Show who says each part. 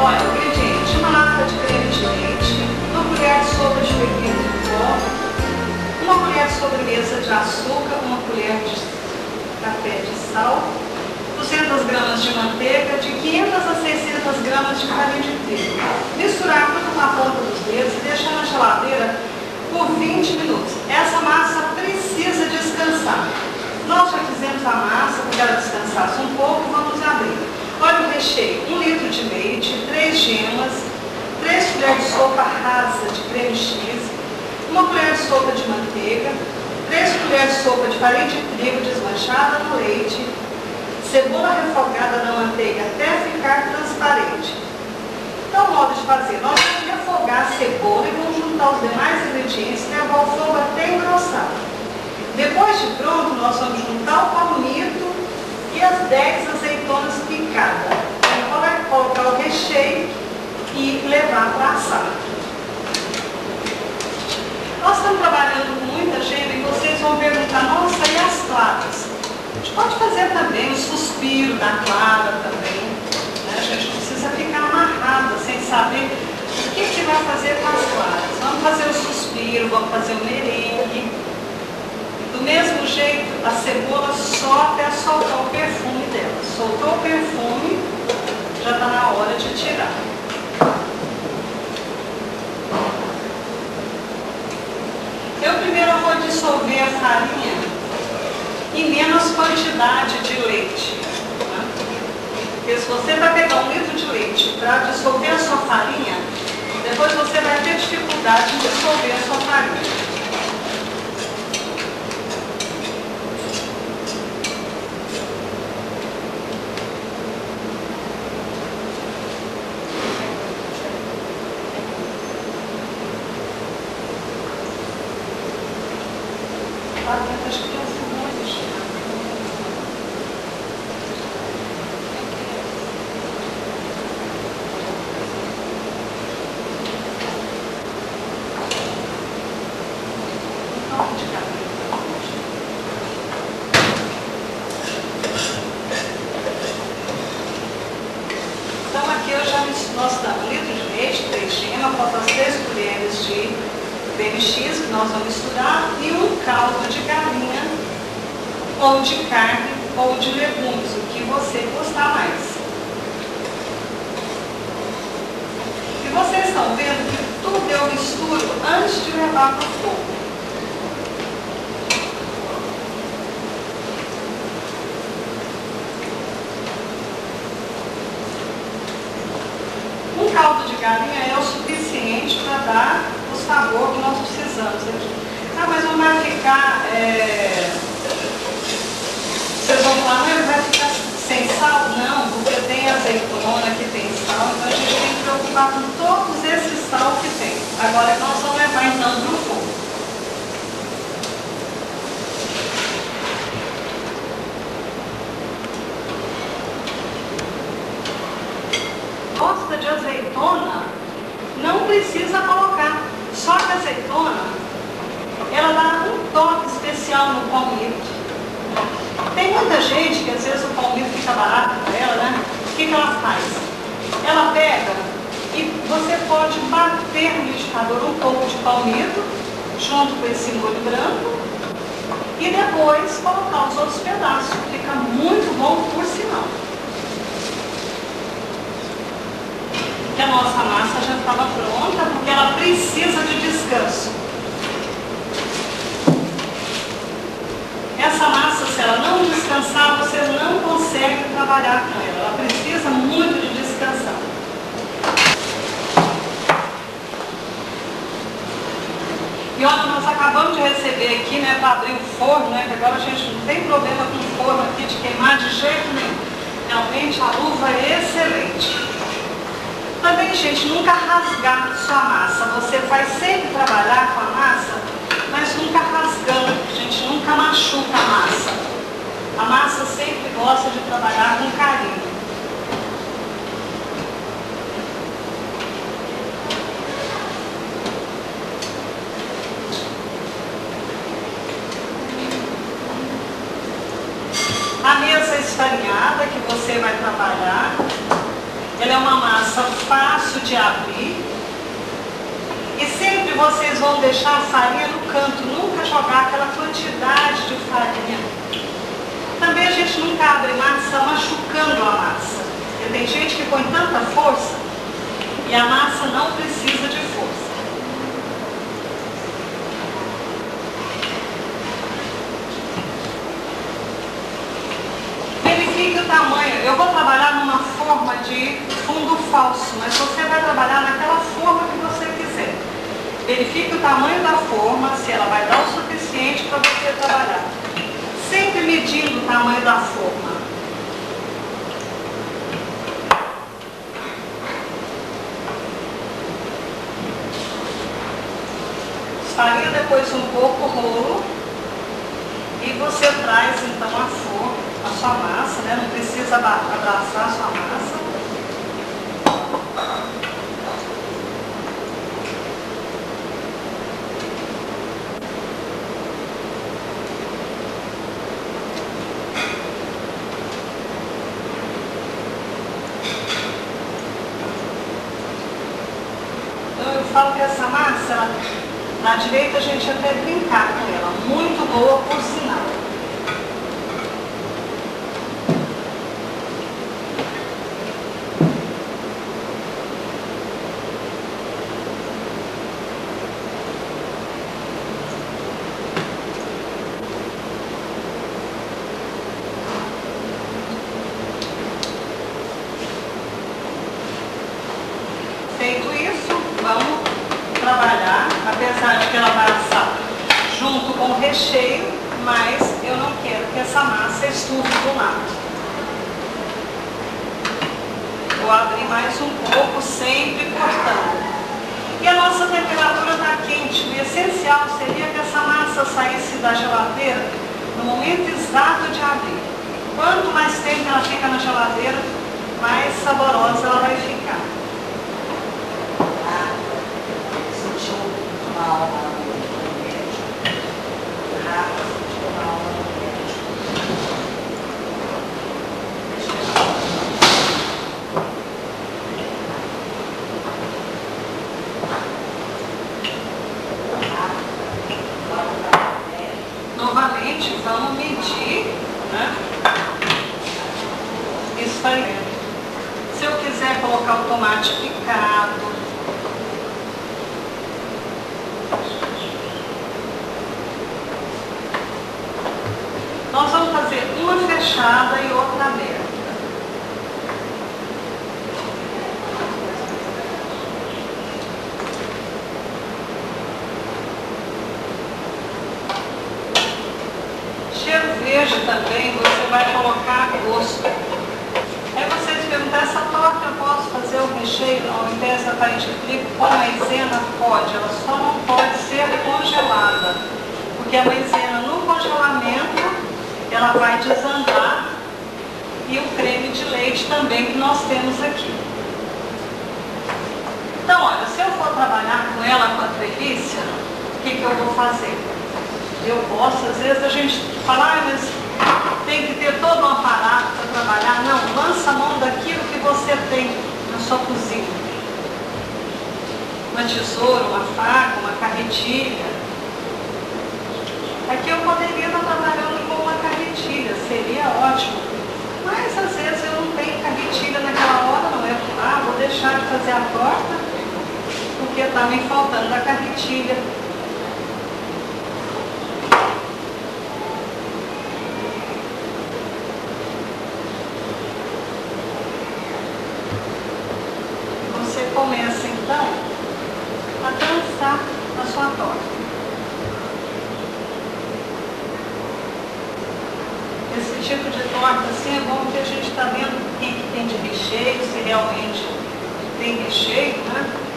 Speaker 1: Olha, o ingrediente: uma lata de creme de leite, uma colher de sopa de fermento em pó, uma colher de sobremesa de açúcar, uma colher de café de sal, 200 gramas de manteiga, de 500 a 600 gramas de farinha de trigo. Misturar tudo com a ponta dos dedos e deixar na geladeira por 20 minutos. Essa massa precisa descansar. Nós já fizemos a massa para que ela descansasse um pouco. Vamos abrir. Olha o recheio: 1 litro de leite, 3 gemas, 3 colheres de sopa rasa de creme cheese, 1 colher de sopa de manteiga, 3 colheres de sopa de farinha de trigo desmanchada no leite, cebola refogada na manteiga até ficar transparente. Então, o modo de fazer: nós vamos refogar a cebola e vamos juntar os demais ingredientes e levar o fogo até engrossar. Depois de pronto, nós vamos juntar o palmito e as 10 azeitonas picadas. Colocar o recheio e levar para assar. Nós estamos trabalhando com muita gente e vocês vão perguntar: nossa, e as claras? A gente pode fazer também o suspiro da clara também, né? A gente não precisa ficar amarrada sem saber o que vai fazer com as claras. Vamos fazer o suspiro, vamos fazer o merengue. Do mesmo jeito, a cebola só até soltar o perfume dela. Soltou o perfume, já está na hora de tirar. Eu primeiro vou dissolver a farinha em menos quantidade de leite. Né? Porque se você vai pegar 1 litro de leite para dissolver a sua farinha, depois você vai ter dificuldade em dissolver a sua farinha. Acho que tem um muito. Então aqui eu já nós damos 1 litro de leite, 3 gemas, faltam as 3 colheres de creme cheese que nós vamos misturar e um caldo de galinha ou de carne ou de legumes, o que você gostar mais. E vocês estão vendo que tudo eu misturo antes de levar para o fogo. Um caldo de galinha é o suficiente para dar o sabor que nós precisamos aqui. Ah, mas não vai ficar... Vocês vão falar: não, ele vai ficar sem sal? Não, porque tem azeitona que tem sal, então a gente tem que preocupar com todos esses sal que tem. Agora nós vamos levar então para o fogo. Gosta de azeitona? Não precisa colocar. Só que a azeitona, ela dá um toque especial no palmito. Tem muita gente que às vezes o palmito fica barato para ela, né? O que ela faz? Ela pega e você pode bater no liquidificador um pouco de palmito, junto com esse molho branco, e depois colocar os outros pedaços. Fica muito bom, por sinal. Que a nossa massa já estava pronta, porque ela precisa de descanso. Essa massa, se ela não descansar, você não consegue trabalhar com ela. Ela precisa muito de descansar. E olha, nós acabamos de receber aqui, né, para abrir o forno, né, que agora a gente não tem problema com o forno aqui de queimar de jeito nenhum. Realmente a luva é excelente. Também, gente, nunca rasgar sua massa. Você vai sempre trabalhar com a massa, mas nunca rasgando. A gente nunca machuca a massa. A massa sempre gosta de trabalhar com carinho. A mesa esfarinhada que você vai trabalhar, Ela é uma massa fácil de abrir. E sempre vocês vão deixar a farinha no canto, nunca jogar aquela quantidade de farinha. Também a gente nunca abre massa machucando a massa. Porque tem gente que põe tanta força e a massa não precisa de força. Verifique o tamanho. Eu vou trabalhar numa forma de fundo falso, mas você vai trabalhar naquela forma que você quiser. Verifique o tamanho da forma, se ela vai dar o suficiente para você trabalhar. Sempre medindo o tamanho da forma. Farinha depois um pouco o rolo. E você traz então a forma, a sua massa, né? Não precisa abraçar a sua massa. Eu falo que essa massa, na direita a gente até brincar com ela, muito boa por sinal. Feito isso, vamos trabalhar, apesar de que ela vai assar junto com o recheio, mas eu não quero que essa massa estufe do lado. Vou abrir mais um pouco, sempre cortando. E a nossa temperatura está quente. O essencial seria que essa massa saísse da geladeira no momento exato de abrir. Quanto mais tempo ela fica na geladeira, mais saborosa ela vai ficar. Novamente, vamos medir, né? Isso aí. Se eu quiser colocar o tomate picado, nós vamos fazer uma fechada e outra aberta. Cheiro verde também você vai colocar a gosto. Aí vocês perguntam, essa torta eu posso fazer o recheio ao invés da farinha de trigo com maisena? Pode, ela só não pode ser congelada. Porque a maisena no congelamento ela vai desandar, e o creme de leite também que nós temos aqui. Então, olha, se eu for trabalhar com ela com a treliça, o que eu vou fazer? Eu posso, às vezes a gente fala, mas tem que ter todo um aparato para trabalhar. Não, lança a mão daquilo que você tem na sua cozinha. Uma tesoura, uma faca, uma carretilha. Aqui eu poderia estar trabalhando com uma carretilha, seria ótimo. Mas às vezes eu não tenho carretilha naquela hora, não é? Vou deixar de fazer a torta porque está me faltando a carretilha. Você começa então a dançar a sua torta. Esse tipo de torta assim é bom que a gente está vendo o que tem de recheio, se realmente tem recheio, né?